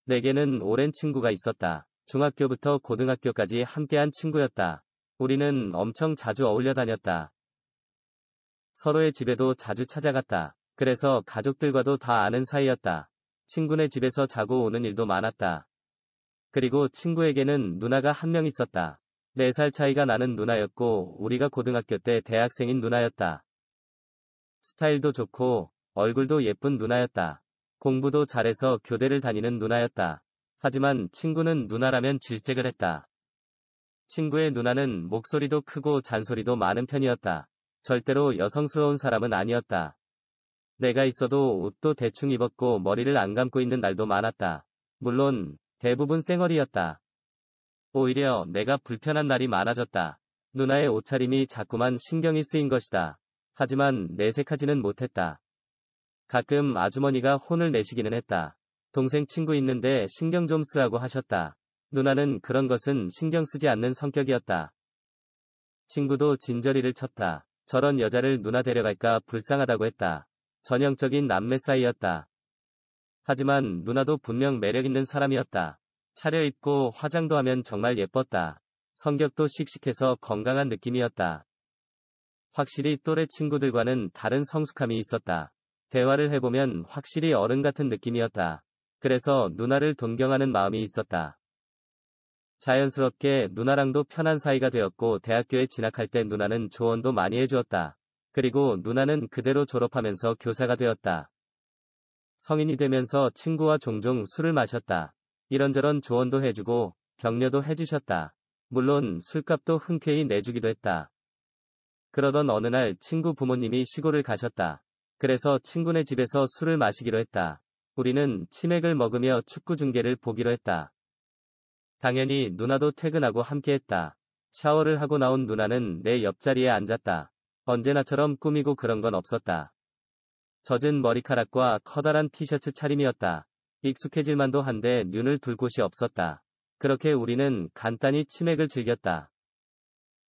내게는 오랜 친구가 있었다. 중학교부터 고등학교까지 함께한 친구였다. 우리는 엄청 자주 어울려 다녔다. 서로의 집에도 자주 찾아갔다. 그래서 가족들과도 다 아는 사이였다. 친구네 집에서 자고 오는 일도 많았다. 그리고 친구에게는 누나가 한 명 있었다. 4살 차이가 나는 누나였고 우리가 고등학교 때 대학생인 누나였다. 스타일도 좋고 얼굴도 예쁜 누나였다. 공부도 잘해서 교대를 다니는 누나였다. 하지만 친구는 누나라면 질색을 했다. 친구의 누나는 목소리도 크고 잔소리도 많은 편이었다. 절대로 여성스러운 사람은 아니었다. 내가 있어도 옷도 대충 입었고 머리를 안 감고 있는 날도 많았다. 물론 대부분 쌩얼이었다. 오히려 내가 불편한 날이 많아졌다. 누나의 옷차림이 자꾸만 신경이 쓰인 것이다. 하지만 내색하지는 못했다. 가끔 아주머니가 혼을 내시기는 했다. 동생 친구 있는데 신경 좀 쓰라고 하셨다. 누나는 그런 것은 신경 쓰지 않는 성격이었다. 친구도 진저리를 쳤다. 저런 여자를 누나 데려갈까 불쌍하다고 했다. 전형적인 남매 사이였다. 하지만 누나도 분명 매력 있는 사람이었다. 차려입고 화장도 하면 정말 예뻤다. 성격도 씩씩해서 건강한 느낌이었다. 확실히 또래 친구들과는 다른 성숙함이 있었다. 대화를 해보면 확실히 어른 같은 느낌이었다. 그래서 누나를 존경하는 마음이 있었다. 자연스럽게 누나랑도 편한 사이가 되었고 대학교에 진학할 때 누나는 조언도 많이 해주었다. 그리고 누나는 그대로 졸업하면서 교사가 되었다. 성인이 되면서 친구와 종종 술을 마셨다. 이런저런 조언도 해주고 격려도 해주셨다. 물론 술값도 흔쾌히 내주기도 했다. 그러던 어느 날 친구 부모님이 시골을 가셨다. 그래서 친구네 집에서 술을 마시기로 했다. 우리는 치맥을 먹으며 축구 중계를 보기로 했다. 당연히 누나도 퇴근하고 함께했다. 샤워를 하고 나온 누나는 내 옆자리에 앉았다. 언제나처럼 꾸미고 그런 건 없었다. 젖은 머리카락과 커다란 티셔츠 차림이었다. 익숙해질 만도 한데 눈을 둘 곳이 없었다. 그렇게 우리는 간단히 치맥을 즐겼다.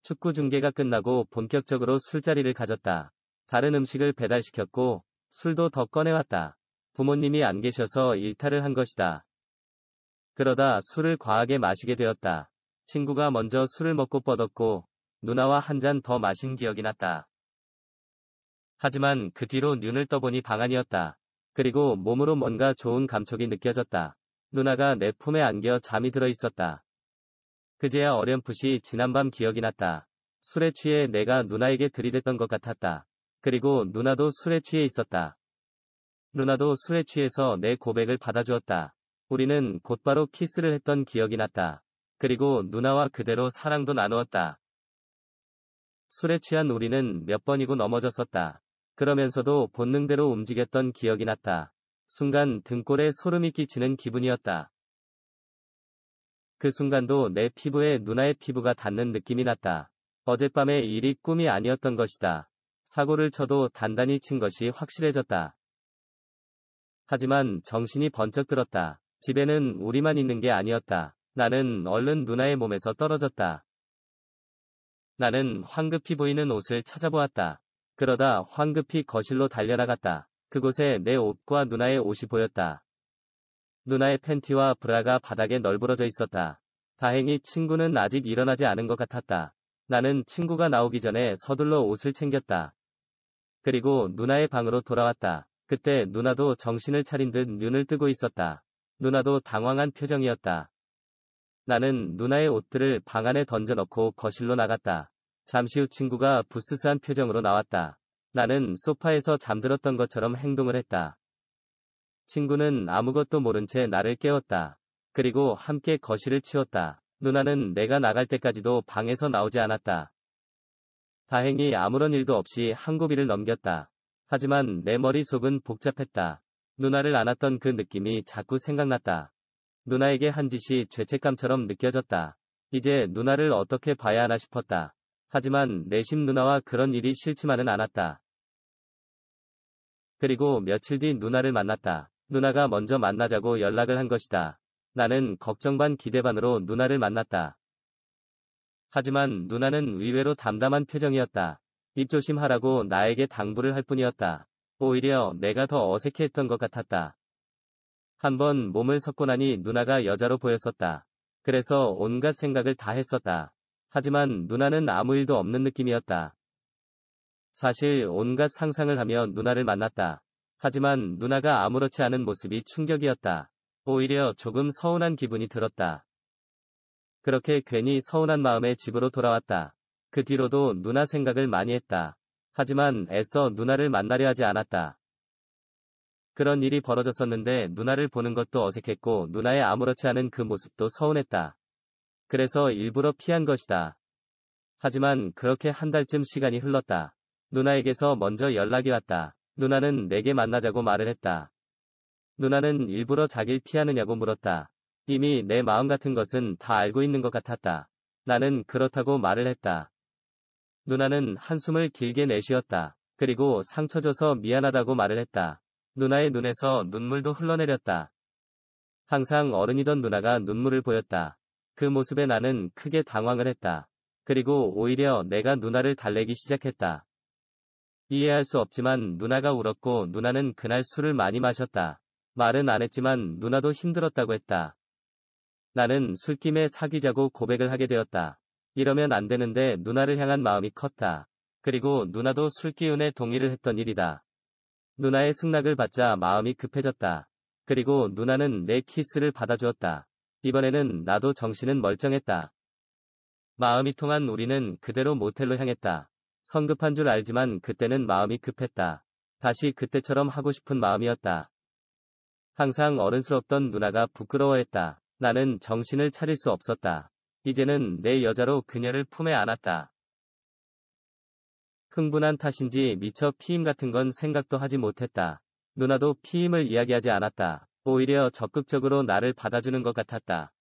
축구 중계가 끝나고 본격적으로 술자리를 가졌다. 다른 음식을 배달시켰고 술도 더 꺼내왔다. 부모님이 안 계셔서 일탈을 한 것이다. 그러다 술을 과하게 마시게 되었다. 친구가 먼저 술을 먹고 뻗었고 누나와 한 잔 더 마신 기억이 났다. 하지만 그 뒤로 눈을 떠보니 방안이었다. 그리고 몸으로 뭔가 좋은 감촉이 느껴졌다. 누나가 내 품에 안겨 잠이 들어 있었다. 그제야 어렴풋이 지난밤 기억이 났다. 술에 취해 내가 누나에게 들이댔던 것 같았다. 그리고 누나도 술에 취해 있었다. 누나도 술에 취해서 내 고백을 받아주었다. 우리는 곧바로 키스를 했던 기억이 났다. 그리고 누나와 그대로 사랑도 나누었다. 술에 취한 우리는 몇 번이고 넘어졌었다. 그러면서도 본능대로 움직였던 기억이 났다. 순간 등골에 소름이 끼치는 기분이었다. 그 순간도 내 피부에 누나의 피부가 닿는 느낌이 났다. 어젯밤의 일이 꿈이 아니었던 것이다. 사고를 쳐도 단단히 친 것이 확실해졌다. 하지만 정신이 번쩍 들었다. 집에는 우리만 있는 게 아니었다. 나는 얼른 누나의 몸에서 떨어졌다. 나는 황급히 보이는 옷을 찾아보았다. 그러다 황급히 거실로 달려나갔다. 그곳에 내 옷과 누나의 옷이 보였다. 누나의 팬티와 브라가 바닥에 널브러져 있었다. 다행히 친구는 아직 일어나지 않은 것 같았다. 나는 친구가 나오기 전에 서둘러 옷을 챙겼다. 그리고 누나의 방으로 돌아왔다. 그때 누나도 정신을 차린 듯 눈을 뜨고 있었다. 누나도 당황한 표정이었다. 나는 누나의 옷들을 방 안에 던져넣고 거실로 나갔다. 잠시 후 친구가 부스스한 표정으로 나왔다. 나는 소파에서 잠들었던 것처럼 행동을 했다. 친구는 아무것도 모른 채 나를 깨웠다. 그리고 함께 거실을 치웠다. 누나는 내가 나갈 때까지도 방에서 나오지 않았다. 다행히 아무런 일도 없이 한 고비를 넘겼다. 하지만 내 머릿속은 복잡했다. 누나를 안았던 그 느낌이 자꾸 생각났다. 누나에게 한 짓이 죄책감처럼 느껴졌다. 이제 누나를 어떻게 봐야 하나 싶었다. 하지만 내심 누나와 그런 일이 싫지만은 않았다. 그리고 며칠 뒤 누나를 만났다. 누나가 먼저 만나자고 연락을 한 것이다. 나는 걱정 반 기대 반으로 누나를 만났다. 하지만 누나는 의외로 담담한 표정이었다. 입조심하라고 나에게 당부를 할 뿐이었다. 오히려 내가 더 어색해했던 것 같았다. 한번 몸을 섞고 나니 누나가 여자로 보였었다. 그래서 온갖 생각을 다 했었다. 하지만 누나는 아무 일도 없는 느낌이었다. 사실 온갖 상상을 하며 누나를 만났다. 하지만 누나가 아무렇지 않은 모습이 충격이었다. 오히려 조금 서운한 기분이 들었다. 그렇게 괜히 서운한 마음에 집으로 돌아왔다. 그 뒤로도 누나 생각을 많이 했다. 하지만 애써 누나를 만나려 하지 않았다. 그런 일이 벌어졌었는데 누나를 보는 것도 어색했고 누나의 아무렇지 않은 그 모습도 서운했다. 그래서 일부러 피한 것이다. 하지만 그렇게 한 달쯤 시간이 흘렀다. 누나에게서 먼저 연락이 왔다. 누나는 내게 만나자고 말을 했다. 누나는 일부러 자길 피하느냐고 물었다. 이미 내 마음 같은 것은 다 알고 있는 것 같았다. 나는 그렇다고 말을 했다. 누나는 한숨을 길게 내쉬었다. 그리고 상처 줘서 미안하다고 말을 했다. 누나의 눈에서 눈물도 흘러내렸다. 항상 어른이던 누나가 눈물을 보였다. 그 모습에 나는 크게 당황을 했다. 그리고 오히려 내가 누나를 달래기 시작했다. 이해할 수 없지만 누나가 울었고 누나는 그날 술을 많이 마셨다. 말은 안 했지만 누나도 힘들었다고 했다. 나는 술김에 사귀자고 고백을 하게 되었다. 이러면 안 되는데 누나를 향한 마음이 컸다. 그리고 누나도 술기운에 동의를 했던 일이다. 누나의 승낙을 받자 마음이 급해졌다. 그리고 누나는 내 키스를 받아주었다. 이번에는 나도 정신은 멀쩡했다. 마음이 통한 우리는 그대로 모텔로 향했다. 성급한 줄 알지만 그때는 마음이 급했다. 다시 그때처럼 하고 싶은 마음이었다. 항상 어른스럽던 누나가 부끄러워했다. 나는 정신을 차릴 수 없었다. 이제는 내 여자로 그녀를 품에 안았다. 흥분한 탓인지 미처 피임 같은 건 생각도 하지 못했다. 누나도 피임을 이야기하지 않았다. 오히려 적극적으로 나를 받아주는 것 같았다.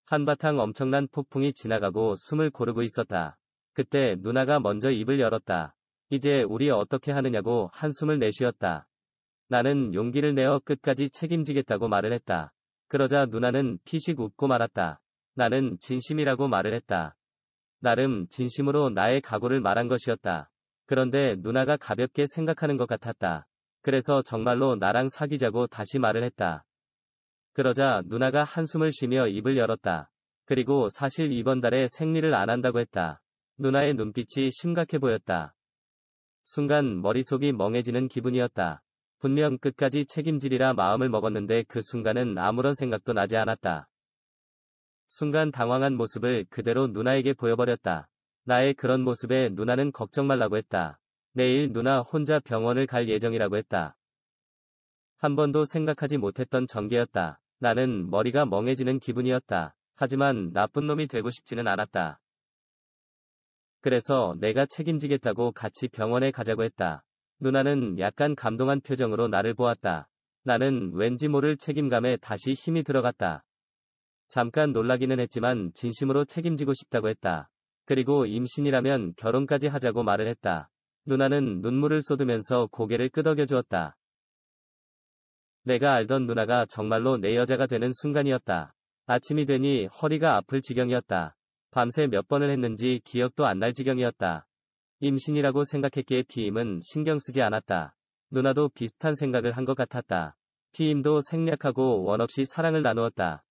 한바탕 엄청난 폭풍이 지나가고 숨을 고르고 있었다. 그때 누나가 먼저 입을 열었다. 이제 우리 어떻게 하느냐고 한숨을 내쉬었다. 나는 용기를 내어 끝까지 책임지겠다고 말을 했다. 그러자 누나는 피식 웃고 말았다. 나는 진심이라고 말을 했다. 나름 진심으로 나의 각오를 말한 것이었다. 그런데 누나가 가볍게 생각하는 것 같았다. 그래서 정말로 나랑 사귀자고 다시 말을 했다. 그러자 누나가 한숨을 쉬며 입을 열었다. 그리고 사실 이번 달에 생리를 안 한다고 했다. 누나의 눈빛이 심각해 보였다. 순간 머릿속이 멍해지는 기분이었다. 분명 끝까지 책임지리라 마음을 먹었는데 그 순간은 아무런 생각도 나지 않았다. 순간 당황한 모습을 그대로 누나에게 보여버렸다. 나의 그런 모습에 누나는 걱정 말라고 했다. 내일 누나 혼자 병원을 갈 예정이라고 했다. 한 번도 생각하지 못했던 전개였다. 나는 머리가 멍해지는 기분이었다. 하지만 나쁜 놈이 되고 싶지는 않았다. 그래서 내가 책임지겠다고 같이 병원에 가자고 했다. 누나는 약간 감동한 표정으로 나를 보았다. 나는 왠지 모를 책임감에 다시 힘이 들어갔다. 잠깐 놀라기는 했지만 진심으로 책임지고 싶다고 했다. 그리고 임신이라면 결혼까지 하자고 말을 했다. 누나는 눈물을 쏟으면서 고개를 끄덕여 주었다. 내가 알던 누나가 정말로 내 여자가 되는 순간이었다. 아침이 되니 허리가 아플 지경이었다. 밤새 몇 번을 했는지 기억도 안 날 지경이었다. 임신이라고 생각했기에 피임은 신경 쓰지 않았다. 누나도 비슷한 생각을 한 것 같았다. 피임도 생략하고 원 없이 사랑을 나누었다.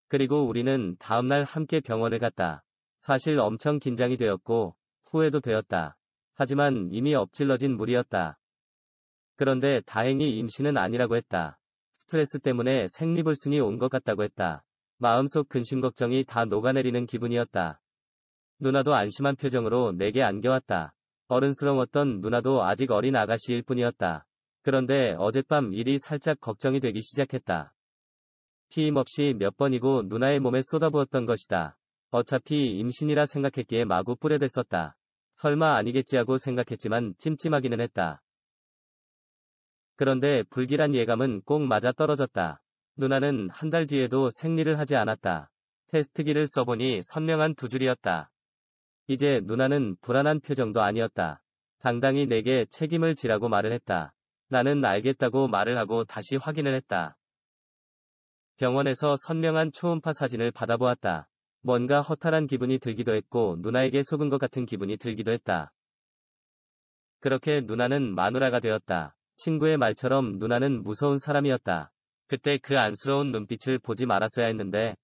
그리고 우리는 다음날 함께 병원을 갔다. 사실 엄청 긴장이 되었고 후회도 되었다. 하지만 이미 엎질러진 물이었다. 그런데 다행히 임신은 아니라고 했다. 스트레스 때문에 생리불순이 온 것 같다고 했다. 마음속 근심 걱정이 다 녹아내리는 기분이었다. 누나도 안심한 표정으로 내게 안겨왔다. 어른스러웠던 누나도 아직 어린 아가씨일 뿐이었다. 그런데 어젯밤 일이 살짝 걱정이 되기 시작했다. 피임 없이 몇 번이고 누나의 몸에 쏟아부었던 것이다. 어차피 임신이라 생각했기에 마구 뿌려댔었다. 설마 아니겠지 하고 생각했지만 찜찜하기는 했다. 그런데 불길한 예감은 꼭 맞아 떨어졌다. 누나는 한 달 뒤에도 생리를 하지 않았다. 테스트기를 써보니 선명한 두 줄이었다. 이제 누나는 불안한 표정도 아니었다. 당당히 내게 책임을 지라고 말을 했다. 나는 알겠다고 말을 하고 다시 확인을 했다. 병원에서 선명한 초음파 사진을 받아보았다. 뭔가 허탈한 기분이 들기도 했고 누나에게 속은 것 같은 기분이 들기도 했다. 그렇게 누나는 마누라가 되었다. 친구의 말처럼 누나는 무서운 사람이었다. 그때 그 안쓰러운 눈빛을 보지 말았어야 했는데